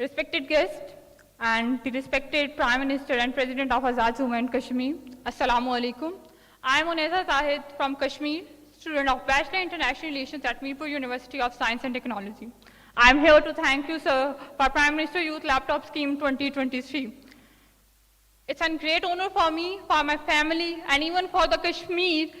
respected guest and the respected Prime Minister and President of Azad Movement Kashmir, Assalamu alaikum. I am Unaiza Zahid from Kashmir, student of Bachelor International Relations at Mirpur University of Science and Technology. I am here to thank you, sir, for Prime Minister Youth Laptop Scheme 2023. It's a great honor for me, for my family and even for the Kashmir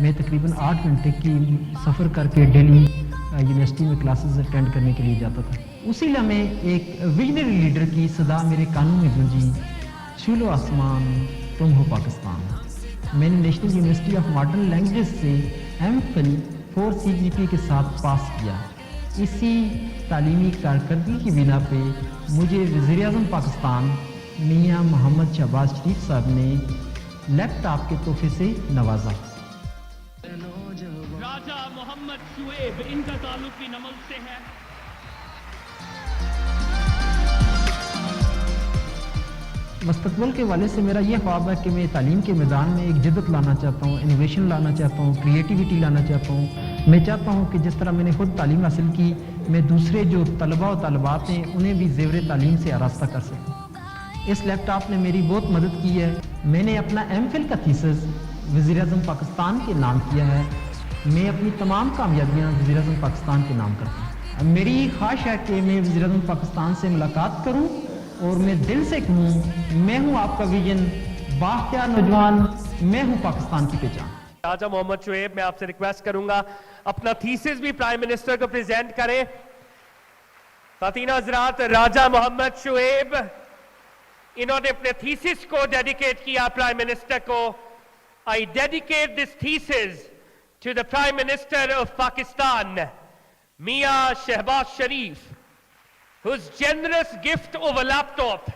میں تقریباً 8 گھنٹے کی سفر کر کے daily university میں classes attend کرنے کے لیے جاتا تھا. اسی لمحے ایک ویژنری لیڈر کی صدا میرے کانوں میں گونجی, چھولو آسمان تم ہو پاکستان. میں نے national university of modern languages سے ایم فل 4 CGPA کے ساتھ پاس کیا. اسی تعلیمی کارکردگی کی بنا پہ مجھے وزیر اعظم پاکستان میاں محمد شہباز شریف صاحب نے لیپ ٹاپ کے تحفے سے نوازا. راجہ محمد شعیب, ان کا تعلق بھی نمل سے ہے. مستقبل کے والے سے میرا یہ خواب ہے کہ میں تعلیم کے میدان میں ایک جدت لانا چاہتا ہوں, انوویشن لانا چاہتا ہوں, کریٹیوٹی لانا چاہتا ہوں. میں چاہتا ہوں کہ جس طرح میں نے خود تعلیم حاصل کی, میں دوسرے جو طلباء و طالبات ہیں انہیں بھی زیور تعلیم سے آراستہ کر سکوں. اس لیپ ٹاپ نے میری بہت مدد کی ہے. میں نے اپنا ایم فل کا تھیسس وزیر اعظم پاکستان کے نام کیا ہے. میں اپنی تمام کامیابیاں وزیر اعظم پاکستان کے نام کرتا ہوں. میری خواہش ہے کہ میں وزیر اعظم پاکستان سے ملاقات کروں اور میں دل سے کہوں, میں ہوں آپ کا ویژن, بااختیار نوجوان, میں ہوں پاکستان کی پہچان. راجہ محمد شعیب, میں آپ سے ریکویسٹ کروں گا اپنا تھیسس بھی پرائم منسٹر کو پریزنٹ کریں. خواتین حضرات, راجہ محمد شعیب انہوں نے اپنے تھیسس کو ڈیڈیکیٹ کیا پرائم منسٹر کو. I dedicate this thesis to the Prime Minister of Pakistan, Mian Shehbaz Sharif, whose generous gift of a laptop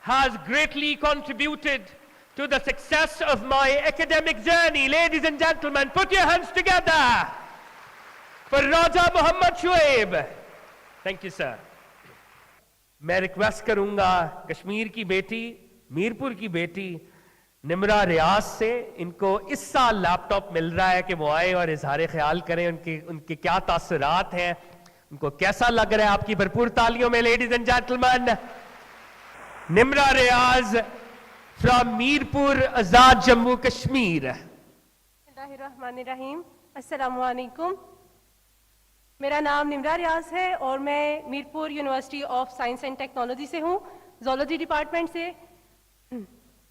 has greatly contributed to the success of my academic journey. Ladies and gentlemen, put your hands together for Raja Muhammad Shuaib. Thank you, sir. میں request کروں گا کشمیر کی بیٹی, میرپور کی بیٹی نمرہ ریاض سے, ان کو اس سال لیپ top مل رہا ہے, کہ وہ آئے اور اظہار خیال کریں ان کے کیا تاثرات ہیں, ان کو کیسا لگ رہا ہے. آپ کی بھرپور تالیوں میں ladies and gentlemen, Nimra Riaz from Mirpur, Azad Jammu Kashmir. بسم اللہ الرحمن الرحیم. السلام علیکم. میرا نام نمرہ ریاض ہے اور میں Mirpur university of science and technology سے ہوں, زولوجی ڈپارٹمنٹ سے.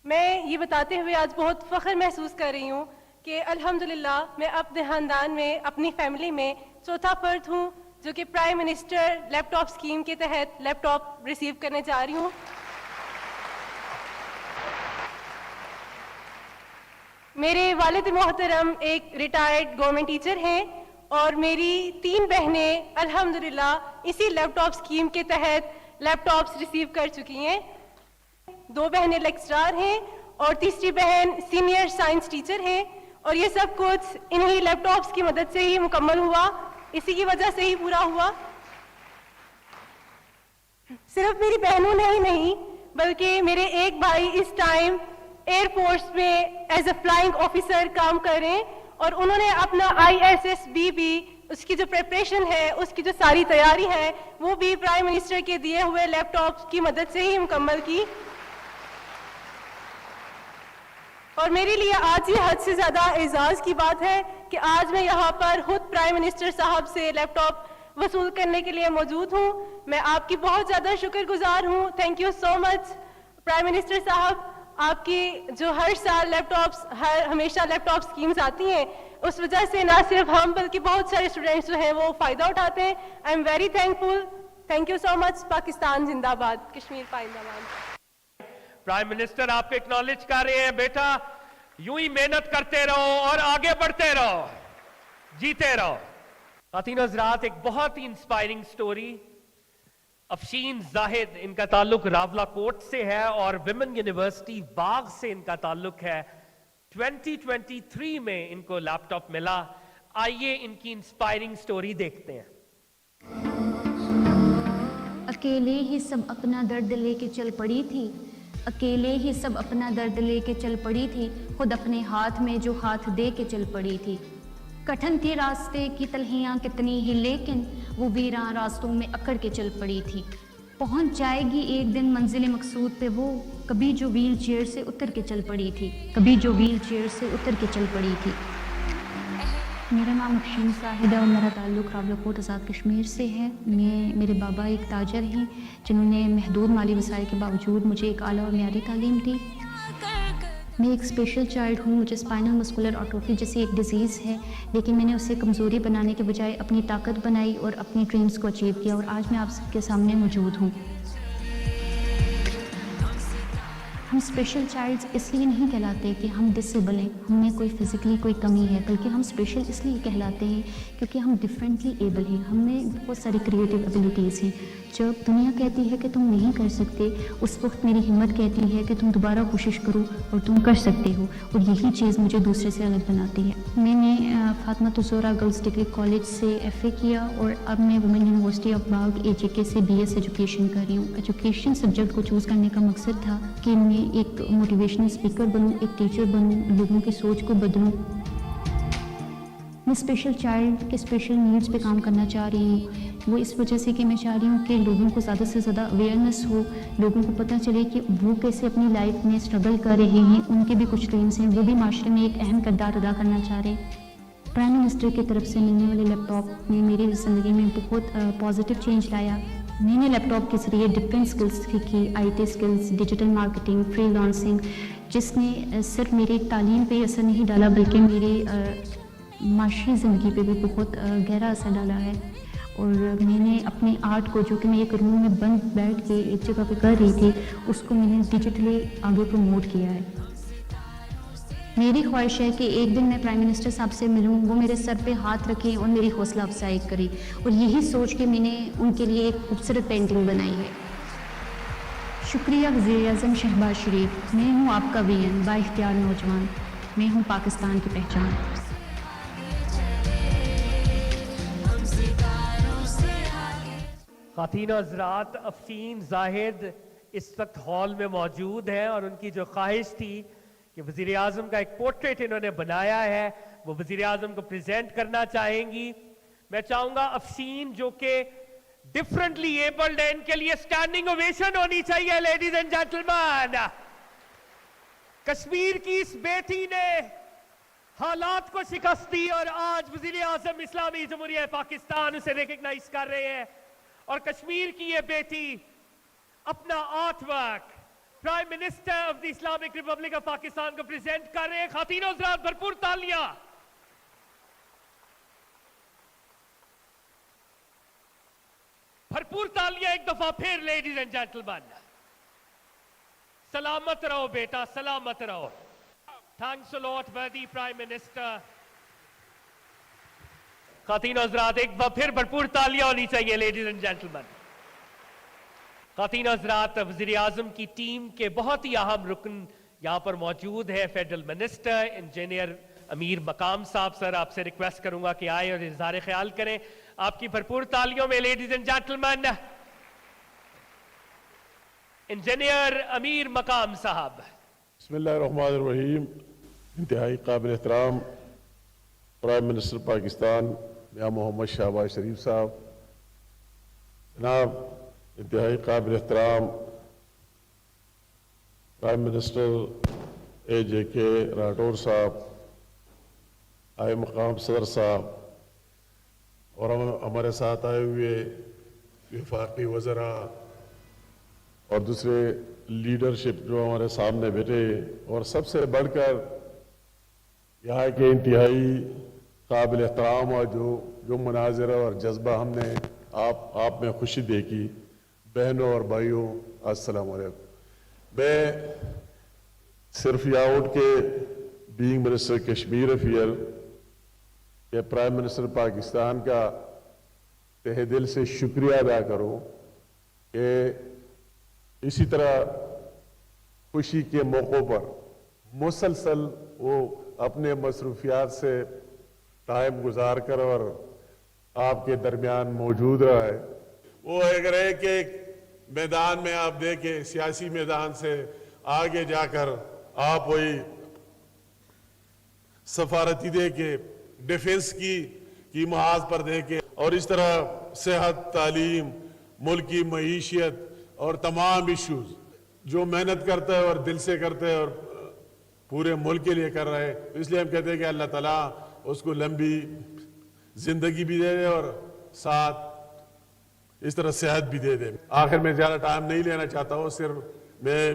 میں یہ بتاتے ہوئے آج بہت فخر محسوس کر رہی ہوں کہ الحمدللہ میں اپنے خاندان میں, اپنی فیملی میں چوتھا فرد ہوں جو کہ پرائم منسٹر لیپ ٹاپ اسکیم کے تحت لیپ ٹاپ ریسیو کرنے جا رہی ہوں. میرے والد محترم ایک ریٹائرڈ گورنمنٹ ٹیچر ہیں اور میری 3 بہنیں الحمدللہ اسی لیپ ٹاپ اسکیم کے تحت لیپ ٹاپس ریسیو کر چکی ہیں. 2 بہنیں لیکچرار ہیں اور تیسری بہن سینئر سائنس ٹیچر ہیں, اور یہ سب کچھ انہی لیپ ٹاپس کی مدد سے ہی مکمل ہوا, اسی کی وجہ سے ہی پورا ہوا. صرف میری بہنوں نے ہی نہیں بلکہ میرے ایک بھائی اس ٹائم ایئر فورس میں ایز اے فلائنگ آفیسر کام کر رہے ہیں, اور انہوں نے اپنا ISSB بھی, اس کی جو پریپریشن ہے, اس کی جو ساری تیاری ہے, وہ بھی پرائم منسٹر کے دیے ہوئے لیپ ٹاپ کی مدد سے ہی مکمل کی. اور میرے لیے آج یہ حد سے زیادہ اعزاز کی بات ہے کہ آج میں یہاں پر خود پرائم منسٹر صاحب سے لیپ ٹاپ وصول کرنے کے لیے موجود ہوں. میں آپ کی بہت زیادہ شکر گزار ہوں. Thank you so much prime minister صاحب. آپ کی جو ہر سال لیپ ٹاپس, ہمیشہ لیپ ٹاپ اسکیمز آتی ہیں, اس وجہ سے نہ صرف ہم بلکہ بہت سارے اسٹوڈنٹس جو ہیں وہ فائدہ اٹھاتے ہیں. I am very thankful. Thank you so much. Pakistan زندہ باد, کشمیر پائندہ باد. پرائم منسٹر آپ کو ایکنالج کر رہے ہیں, بیٹا یوں ہی محنت کرتے رہو اور آگے بڑھتے رہو, جیتے رہو. خواتین حضرات, ایک بہت ہی انسپائرنگ سٹوری. افشین زاہد, ان کا تعلق راولا کوٹ سے ہے اور ویمن یونیورسٹی باغ سے ان کا تعلق ہے. 2023 میں ان کو لیپ ٹاپ ملا. آئیے ان کی انسپائرنگ سٹوری دیکھتے ہیں. اکیلے ہی سب اپنا درد لے کے چل پڑی تھی, اکیلے ہی سب اپنا درد لے کے چل پڑی تھی, خود اپنے ہاتھ میں جو ہاتھ دے کے چل پڑی تھی. کٹھن تھی راستے کی تلہیاں کتنی ہی, لیکن وہ ویراں راستوں میں اکڑ کے چل پڑی تھی. پہنچ جائے گی ایک دن منزل مقصود پہ وہ, کبھی جو ویل چیئر سے اتر کے چل پڑی تھی, کبھی جو ویل چیئر سے اتر کے چل پڑی تھی. میرا نام افشین زاہد ہے اور میرا تعلق راولا کوٹ آزاد کشمیر سے ہے. میرے بابا ایک تاجر ہیں جنہوں نے محدود مالی وسائل کے باوجود مجھے ایک اعلیٰ اور معیاری تعلیم دی. میں ایک اسپیشل چائلڈ ہوں، مجھے اسپائنل مسکولر آٹروفی جیسی ایک ڈیزیز ہے، لیکن میں نے اسے کمزوری بنانے کے بجائے اپنی طاقت بنائی اور اپنی ڈریمز کو اچیو کیا، اور آج میں آپ سب کے سامنے موجود ہوں۔ ہم اسپیشل چائلڈز اس لیے نہیں کہلاتے کہ ہم ڈسیبل ہیں، ہم میں کوئی فزیکلی کوئی کمی ہے، بلکہ ہم اسپیشل اس لیے کہلاتے ہیں کیونکہ ہم ڈفرینٹلی ایبل ہیں، ہم میں بہت ساری کریٹیو ایبلٹیز ہیں۔ جب دنیا کہتی ہے کہ تم نہیں کر سکتے، اس وقت میری ہمت کہتی ہے کہ تم دوبارہ کوشش کرو اور تم کر سکتے ہو، اور یہی چیز مجھے دوسرے سے الگ بناتی ہے۔ میں نے فاطمہ الزہرا گرلز ڈگری کالج سے FA کیا، اور اب میں women university of Bagh AJK سے BS ایجوکیشن کر رہی ہوں۔ ایجوکیشن سبجیکٹ کو چوز کرنے کا مقصد تھا کہ میں ایک موٹیویشنل اسپیکر بنوں، ایک ٹیچر بنوں، لوگوں کی سوچ کو بدلوں۔ میں اسپیشل چائلڈ کے اسپیشل نیڈس پہ کام کرنا چاہ رہی ہوں، وہ اس وجہ سے کہ میں چاہ رہی ہوں کہ لوگوں کو زیادہ سے زیادہ اویئرنیس ہو، لوگوں کو پتہ چلے کہ وہ کیسے اپنی لائف میں اسٹرگل کر رہے ہیں، ان کے بھی کچھ ڈریمز ہیں، وہ بھی معاشرے میں ایک اہم کردار ادا کرنا چاہ رہے ہیں۔ پرائم منسٹر کی طرف سے ملنے والے لیپ ٹاپ نے میری زندگی میں بہت پازیٹیو چینج لایا۔ میں نے لیپ ٹاپ کے ذریعے ڈفرینٹ اسکلس سیکھی، IT skills, digital marketing, free lancing, جس نے صرف میری تعلیم پہ اثر نہیں ڈالا بلکہ میری معاشی زندگی پہ بھی بہت گہرا اثر ڈالا ہے۔ اور میں نے اپنے آرٹ کو، جو کہ میں ایک روم میں بند بیٹھ کے ایک جگہ پہ کر رہی تھی، اس کو میں نے ڈیجیٹلی آگے پروموٹ کیا ہے۔ میری خواہش ہے کہ ایک دن میں پرائم منسٹر صاحب سے ملوں، وہ میرے سر پہ ہاتھ رکھیں اور میری حوصلہ افزائی کریں، اور یہی سوچ کے میں نے ان کے لیے ایک خوبصورت پینٹنگ بنائی ہے۔ شکریہ وزیر اعظم شہباز شریف، میں ہوں آپ کا VN، با اختیار نوجوان، میں ہوں پاکستان کی پہچان۔ خواتین و حضرات، افشین زاہد اس وقت ہال میں موجود ہیں، اور ان کی جو خواہش تھی کہ وزیر اعظم کا ایک پورٹریٹ انہوں نے بنایا ہے، وہ وزیر اعظم کو پریزنٹ کرنا چاہیں گی۔ میں چاہوں گا افشین جو کہ ڈفرنٹلی ایبلڈ ہے، ان کے لیے اسٹینڈنگ اویشن ہونی چاہیے۔ لیڈیز اینڈ جینٹلمین، کشمیر کی اس بیٹی نے حالات کو شکست دی، اور آج وزیر اعظم اسلامی جمہوریہ پاکستان اسے ریکگنائز کر رہے ہیں، اور کشمیر کی یہ بیٹی اپنا art work prime minister of the Islamic republic of Pakistan کو پریزنٹ کر رہے ہیں۔ خواتین و حضرات، بھرپور تالیاں۔ بھرپور تالیاں ایک دفعہ پھر لیڈیز اینڈ جینٹلمین۔ سلامت رہو بیٹا، سلامت رہو۔ تھینکس اے لاٹ وردی پرائم منسٹر۔ خواتین و حضرات، ایک بار پھر بھرپور تالیاں ہونی چاہیے لیڈیز اینڈ جینٹلمین۔ خواتین و حضرات، وزیر اعظم کی ٹیم کے بہت ہی اہم رکن یہاں پر موجود ہے، فیڈرل منسٹر انجینئر امیر مقام صاحب۔ سر، آپ سے ریکویسٹ کروں گا کہ آئے اور اظہار خیال کریں۔ آپ کی بھرپور تالیوں میں لیڈیز اینڈ جینٹلمین، انجینئر امیر مقام صاحب۔ بسم اللہ الرحمن الرحیم۔ انتہائی قابل احترام پرائم منسٹر پاکستان میاں محمد شہباز شریف صاحب، جناب انتہائی قابل احترام پرائم منسٹر AJK راٹور صاحب، آئے مقام صدر صاحب، اور ہمارے ساتھ آئے ہوئے وفاقی وزراء اور دوسرے لیڈرشپ جو ہمارے سامنے بیٹھے، اور سب سے بڑھ کر یہاں کے انتہائی قابل احترام اور جو مناظر اور جذبہ ہم نے آپ میں خوشی دیکھی، بہنوں اور بھائیوں، السلام علیکم۔ میں صرف یہاں اٹھ کے بینگ منسٹر کشمیر افیئر کہ پرائم منسٹر پاکستان کا تہ دل سے شکریہ ادا کروں کہ اسی طرح خوشی کے موقعوں پر مسلسل وہ اپنے مصروفیات سے ٹائم گزار کر اور آپ کے درمیان موجود رہا ہے۔ وہ اگر ہے کہ میدان میں آپ دیکھیں، سیاسی میدان سے آگے جا کر آپ وہی سفارتی دیکھیں، ڈیفنس کی محاذ پر دیکھیں، اور اس طرح صحت، تعلیم، ملک کی معیشت اور تمام ایشوز جو محنت کرتا ہے اور دل سے کرتا ہے اور پورے ملک کے لیے کر رہا ہے۔ اس لیے ہم کہتے ہیں کہ اللہ تعالیٰ اس کو لمبی زندگی بھی دے دے اور ساتھ اس طرح صحت بھی دے دے۔ آخر میں زیادہ ٹائم نہیں لینا چاہتا ہوں، صرف میں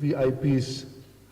VIPs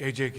AJK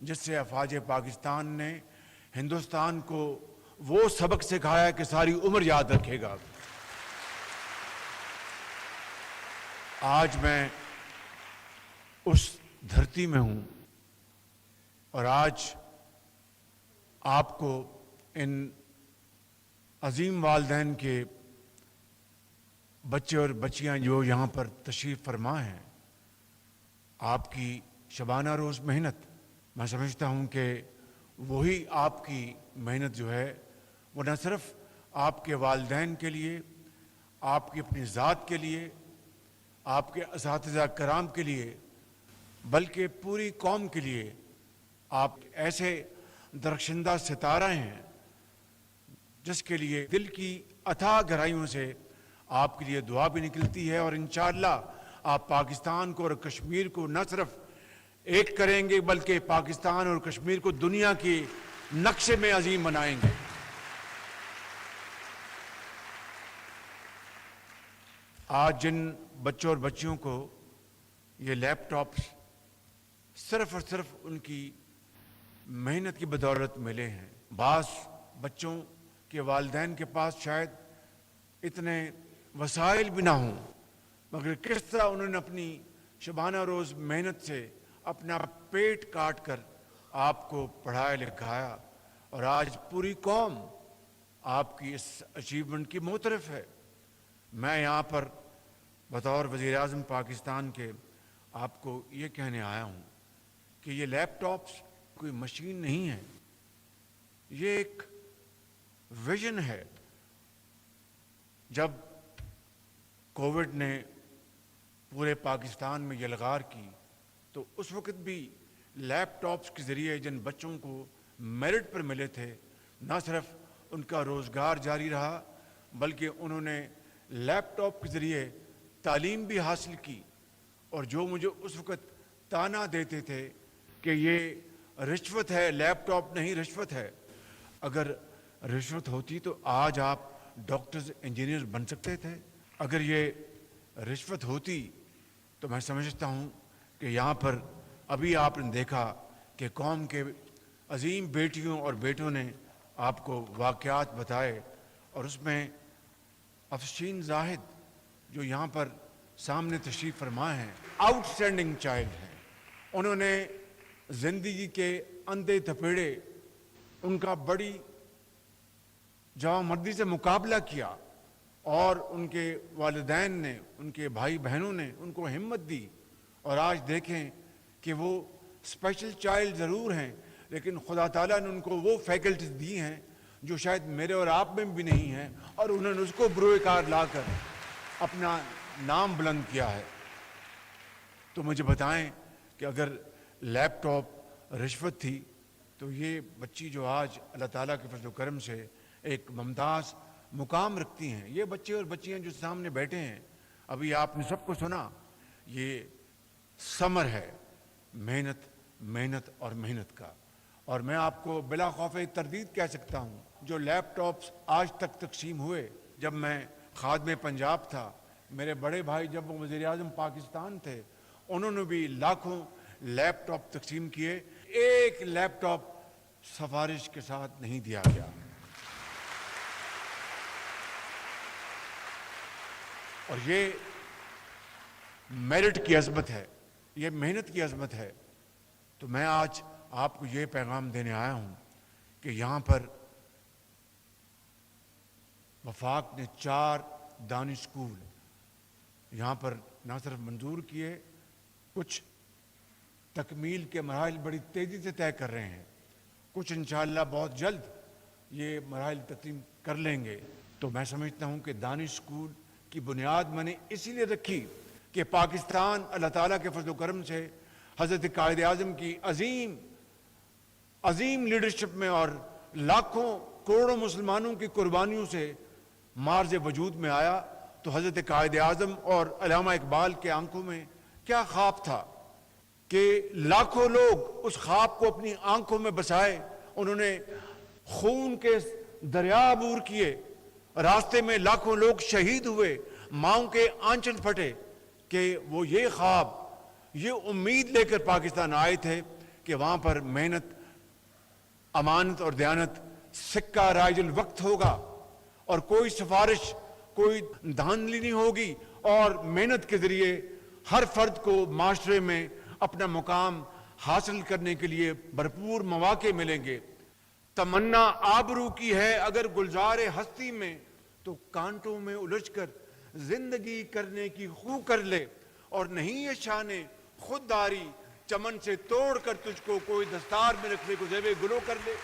جس سے افواج پاکستان نے ہندوستان کو وہ سبق سکھایا کہ ساری عمر یاد رکھے گا۔ آج میں اس دھرتی میں ہوں اور آج آپ کو ان عظیم والدین کے بچے اور بچیاں جو یہاں پر تشریف فرما ہیں، آپ کی شبانہ روز محنت، میں سمجھتا ہوں کہ وہی آپ کی محنت جو ہے وہ نہ صرف آپ کے والدین کے لیے، آپ کی اپنی ذات کے لیے، آپ کے اساتذہ کرام کے لیے، بلکہ پوری قوم کے لیے آپ ایسے درخشندہ ستارہ ہیں جس کے لیے دل کی اتھاہ گہرائیوں سے آپ کے لیے دعا بھی نکلتی ہے، اور انشاءاللہ آپ پاکستان کو اور کشمیر کو نہ صرف ایک کریں گے بلکہ پاکستان اور کشمیر کو دنیا کی نقشے میں عظیم بنائیں گے۔ آج جن بچوں اور بچیوں کو یہ لیپ ٹاپس صرف اور صرف ان کی محنت کی بدولت ملے ہیں، بعض بچوں کے والدین کے پاس شاید اتنے وسائل بھی نہ ہوں، مگر کس طرح انہوں نے اپنی شبانہ روز محنت سے اپنا پیٹ کاٹ کر آپ کو پڑھایا لکھایا، اور آج پوری قوم آپ کی اس اچیومنٹ کی معترف ہے۔ میں یہاں پر بطور وزیر اعظم پاکستان کے آپ کو یہ کہنے آیا ہوں کہ یہ لیپ ٹاپس کوئی مشین نہیں ہے، یہ ایک ویژن ہے۔ جب کووڈ نے پورے پاکستان میں یلغار کی تو اس وقت بھی لیپ ٹاپس کے ذریعے جن بچوں کو میرٹ پر ملے تھے، نہ صرف ان کا روزگار جاری رہا بلکہ انہوں نے لیپ ٹاپ کے ذریعے تعلیم بھی حاصل کی، اور جو مجھے اس وقت تانا دیتے تھے کہ یہ رشوت ہے، لیپ ٹاپ نہیں رشوت ہے، اگر رشوت ہوتی تو آج آپ ڈاکٹرز انجینئر بن سکتے تھے۔ اگر یہ رشوت ہوتی تو میں سمجھتا ہوں کہ یہاں پر ابھی آپ نے دیکھا کہ قوم کے عظیم بیٹیوں اور بیٹوں نے آپ کو واقعات بتائے، اور اس میں افشین زاہد جو یہاں پر سامنے تشریف فرما ہیں، آؤٹ اسٹینڈنگ چائلڈ ہیں۔ انہوں نے زندگی کے اندھے تھپیڑے ان کا بڑی جوان مردی سے مقابلہ کیا، اور ان کے والدین نے، ان کے بھائی بہنوں نے ان کو ہمت دی، اور آج دیکھیں کہ وہ اسپیشل چائلڈ ضرور ہیں لیکن خدا تعالیٰ نے ان کو وہ فیکلٹیز دی ہیں جو شاید میرے اور آپ میں بھی نہیں ہیں، اور انہوں نے اس کو بروئے کار لا کر اپنا نام بلند کیا ہے۔ تو مجھے بتائیں کہ اگر لیپ ٹاپ رشوت تھی تو یہ بچی جو آج اللہ تعالیٰ کے فضل و کرم سے ایک ممتاز مقام رکھتی ہیں، یہ بچے اور بچیاں جو سامنے بیٹھے ہیں، ابھی آپ نے سب کو سنا، یہ ثمر ہے محنت محنت اور محنت کا۔ اور میں آپ کو بلا خوف تردید کہہ سکتا ہوں، جو لیپ ٹاپس آج تک تقسیم ہوئے، جب میں خادم پنجاب تھا، میرے بڑے بھائی جب وہ وزیر اعظم پاکستان تھے، انہوں نے بھی لاکھوں لیپ ٹاپ تقسیم کیے، ایک لیپ ٹاپ سفارش کے ساتھ نہیں دیا گیا۔ اور یہ میرٹ کی عظمت ہے، یہ محنت کی عظمت ہے۔ تو میں آج آپ کو یہ پیغام دینے آیا ہوں کہ یہاں پر وفاق نے 4 دانش اسکول یہاں پر نہ صرف منظور کیے، کچھ تکمیل کے مراحل بڑی تیزی سے طے کر رہے ہیں، کچھ انشاءاللہ بہت جلد یہ مراحل تقسیم کر لیں گے۔ تو میں سمجھتا ہوں کہ دانش اسکول کی بنیاد میں نے اسی لیے رکھی کہ پاکستان اللہ تعالیٰ کے فضل و کرم سے حضرت قائد اعظم کی عظیم لیڈرشپ میں اور لاکھوں کروڑوں مسلمانوں کی قربانیوں سے مارز وجود میں آیا۔ تو حضرت قائد اعظم اور علامہ اقبال کے آنکھوں میں کیا خواب تھا کہ لاکھوں لوگ اس خواب کو اپنی آنکھوں میں بسائے، انہوں نے خون کے دریا عبور کیے، راستے میں لاکھوں لوگ شہید ہوئے، ماؤں کے آنچل پھٹے، کہ وہ یہ خواب، یہ امید لے کر پاکستان آئے تھے کہ وہاں پر محنت، امانت اور دیانت سکہ رائج الوقت ہوگا، اور کوئی سفارش، کوئی دھاندلی نہیں ہوگی، اور محنت کے ذریعے ہر فرد کو معاشرے میں اپنا مقام حاصل کرنے کے لیے بھرپور مواقع ملیں گے۔ تمنا آبرو کی ہے اگر گلزار ہستی میں، تو کانٹوں میں الجھ کر زندگی کرنے کی خو کر لے، اور نہیں یہ شان خودداری چمن سے توڑ کر تجھ کو کوئی دستار میں رکھنے کو زیب گلو کر لے۔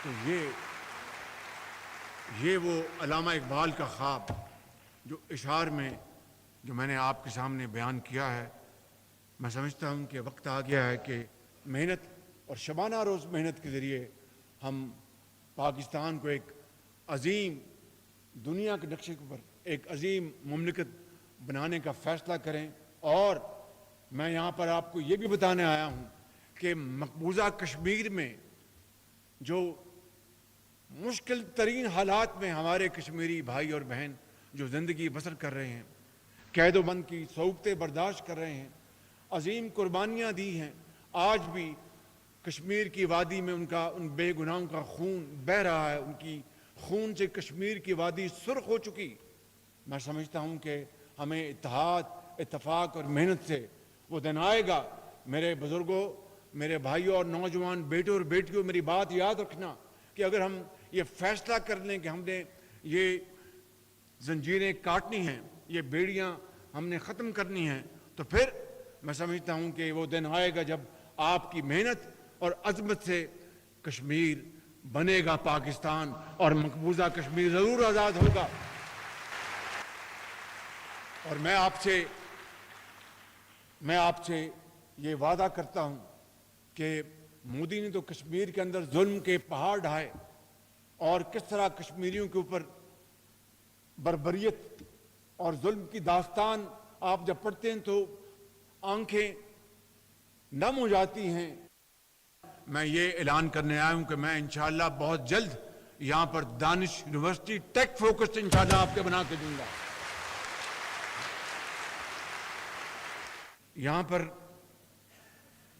تو یہ وہ علامہ اقبال کا خواب جو اشعار میں جو میں نے آپ کے سامنے بیان کیا ہے، میں سمجھتا ہوں کہ وقت آ گیا ہے کہ محنت اور شبانہ روز محنت کے ذریعے ہم پاکستان کو ایک عظیم دنیا کے نقشے پر ایک عظیم مملکت بنانے کا فیصلہ کریں۔ اور میں یہاں پر آپ کو یہ بھی بتانے آیا ہوں کہ مقبوضہ کشمیر میں جو مشکل ترین حالات میں ہمارے کشمیری بھائی اور بہن جو زندگی بسر کر رہے ہیں، قید و بند کی صعوبتیں برداشت کر رہے ہیں، عظیم قربانیاں دی ہیں، آج بھی کشمیر کی وادی میں ان بے گناہوں کا خون بہہ رہا ہے، ان کی خون سے کشمیر کی وادی سرخ ہو چکی۔ میں سمجھتا ہوں کہ ہمیں اتحاد، اتفاق اور محنت سے وہ دن آئے گا۔ میرے بزرگوں، میرے بھائیوں اور نوجوان بیٹوں اور بیٹیوں، میری بات یاد رکھنا کہ اگر ہم یہ فیصلہ کر لیں کہ ہم نے یہ زنجیریں کاٹنی ہیں، یہ بیڑیاں ہم نے ختم کرنی ہیں، تو پھر میں سمجھتا ہوں کہ وہ دن آئے گا جب آپ کی محنت اور عظمت سے کشمیر بنے گا پاکستان، اور مقبوضہ کشمیر ضرور آزاد ہوگا۔ اور میں آپ سے یہ وعدہ کرتا ہوں کہ مودی نے تو کشمیر کے اندر ظلم کے پہاڑ ڈھائے، اور کس طرح کشمیریوں کے اوپر بربریت اور ظلم کی داستان آپ جب پڑھتے ہیں تو آنکھیں نم ہو جاتی ہیں۔ میں یہ اعلان کرنے آیا ہوں کہ میں انشاءاللہ بہت جلد یہاں پر دانش یونیورسٹی ٹیک فوکسڈ انشاءاللہ آپ کے بنا کے دوں گا۔ یہاں پر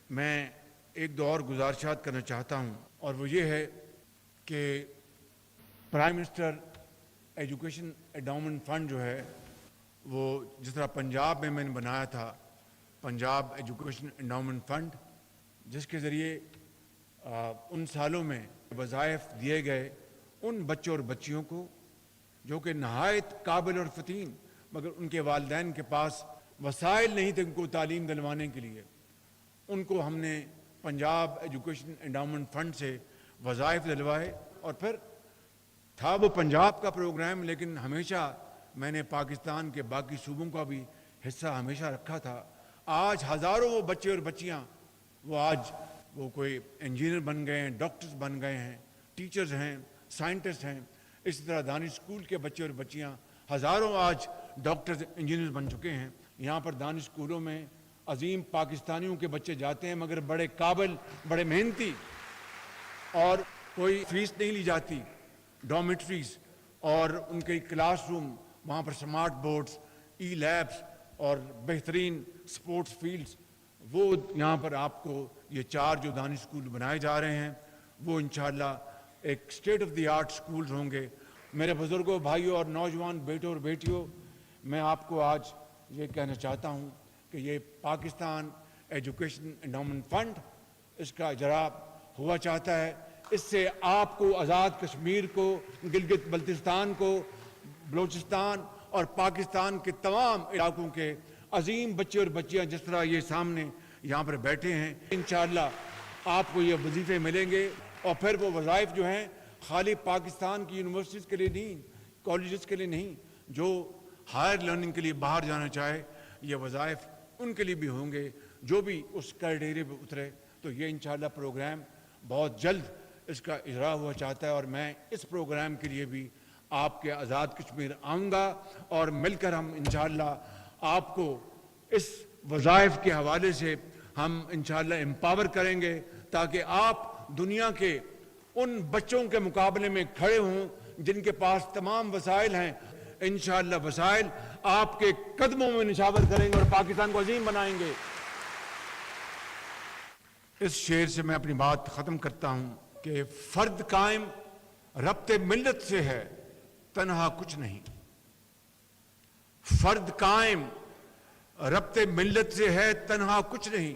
میں ایک دو اور گزارشات کرنا چاہتا ہوں، اور وہ یہ ہے کہ prime minister education endowment fund جو ہے، وہ جس طرح پنجاب میں نے بنایا تھا پنجاب ایجوکیشن انڈاؤمنٹ فنڈ، جس کے ذریعے ان سالوں میں وظائف دیے گئے ان بچوں اور بچیوں کو جو کہ نہایت قابل اور فتین، مگر ان کے والدین کے پاس وسائل نہیں تھے ان کو تعلیم دلوانے کے لیے، ان کو ہم نے پنجاب ایجوکیشن انڈاؤمنٹ فنڈ سے وظائف دلوائے۔ اور پھر تھا وہ پنجاب کا پروگرام، لیکن ہمیشہ میں نے پاکستان کے باقی صوبوں کا بھی حصہ ہمیشہ رکھا تھا۔ آج ہزاروں وہ بچے اور بچیاں وہ کوئی انجینئر بن گئے ہیں، ڈاکٹرز بن گئے ہیں، ٹیچرز ہیں، سائنٹسٹ ہیں۔ اسی طرح دانش اسکول کے بچے اور بچیاں ہزاروں آج ڈاکٹرز، انجینئر بن چکے ہیں۔ یہاں پر دانش اسکولوں میں عظیم پاکستانیوں کے بچے جاتے ہیں، مگر بڑے قابل، بڑے محنتی، اور کوئی فیس نہیں لی جاتی، ڈارمیٹریز اور ان کے کلاس روم، وہاں پر سمارٹ بورڈز، ای لیبس اور بہترین سپورٹس فیلڈز، وہ یہاں پر آپ کو یہ 4 جو دانش اسکول بنائے جا رہے ہیں وہ انشاءاللہ ایک state of the art schools ہوں گے۔ میرے بزرگوں، بھائیوں اور نوجوان بیٹوں اور بیٹیوں، میں آپ کو آج یہ کہنا چاہتا ہوں کہ یہ پاکستان ایجوکیشن انڈاؤمنٹ فنڈ، اس کا اجرا ہوا چاہتا ہے۔ اس سے آپ کو آزاد کشمیر کو، گلگت بلتستان کو، بلوچستان اور پاکستان کے تمام علاقوں کے عظیم بچے اور بچیاں جس طرح یہ سامنے یہاں پر بیٹھے ہیں، انشاءاللہ آپ کو یہ وظیفے ملیں گے۔ اور پھر وہ وظائف جو ہیں خالی پاکستان کی یونیورسٹیز کے لیے نہیں، کالجز کے لیے نہیں، جو ہائر لرننگ کے لیے باہر جانا چاہے، یہ وظائف ان کے لیے بھی ہوں گے جو بھی اس کرائٹیریا پہ اترے۔ تو یہ انشاءاللہ پروگرام بہت جلد اس کا اجرا ہوا چاہتا ہے، اور میں اس پروگرام کے لیے بھی آپ کے آزاد کشمیر آؤں گا، اور مل کر ہم انشاءاللہ آپ کو اس وظائف کے حوالے سے ہم انشاءاللہ امپاور کریں گے، تاکہ آپ دنیا کے ان بچوں کے مقابلے میں کھڑے ہوں جن کے پاس تمام وسائل ہیں۔ انشاءاللہ وسائل آپ کے قدموں میں نشاور کریں گے اور پاکستان کو عظیم بنائیں گے۔ اس شعر سے میں اپنی بات ختم کرتا ہوں کہ فرد قائم ربط ملت سے ہے، تنہا کچھ نہیں. فرد قائم ربط ملت سے ہے، تنہا کچھ نہیں.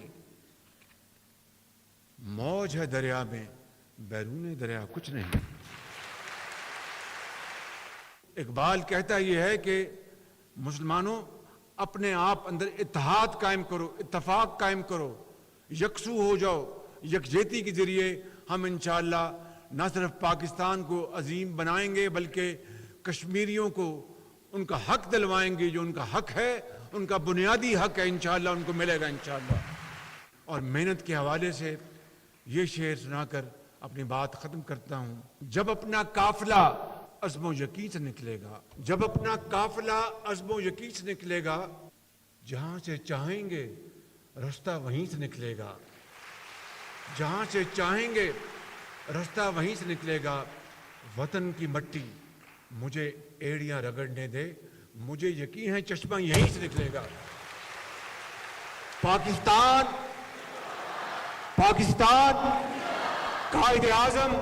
موج ہے دریا میں، بیرون دریا کچھ نہیں. اقبال کہتا یہ ہے کہ مسلمانوں اپنے آپ اندر اتحاد قائم کرو، اتفاق قائم کرو، یکسو ہو جاؤ. یکجہتی کے ذریعے ہم انشاءاللہ نہ صرف پاکستان کو عظیم بنائیں گے بلکہ کشمیریوں کو ان کا حق دلوائیں گے. جو ان کا حق ہے، ان کا بنیادی حق ہے، انشاءاللہ ان کو ملے گا انشاءاللہ. اور محنت کے حوالے سے یہ شعر سنا کر اپنی بات ختم کرتا ہوں. جب اپنا قافلہ عزم و یقین سے نکلے گا، جب اپنا قافلہ عزم و یقین سے نکلے گا، جہاں سے چاہیں گے رستہ وہیں سے نکلے گا. جہاں سے چاہیں گے رستہ وہیں سے نکلے گا. وطن کی مٹی مجھے ایڑیاں رگڑنے دے، مجھے یقین ہے چشمہ یہیں سے نکلے گا. پاکستان قائد اعظم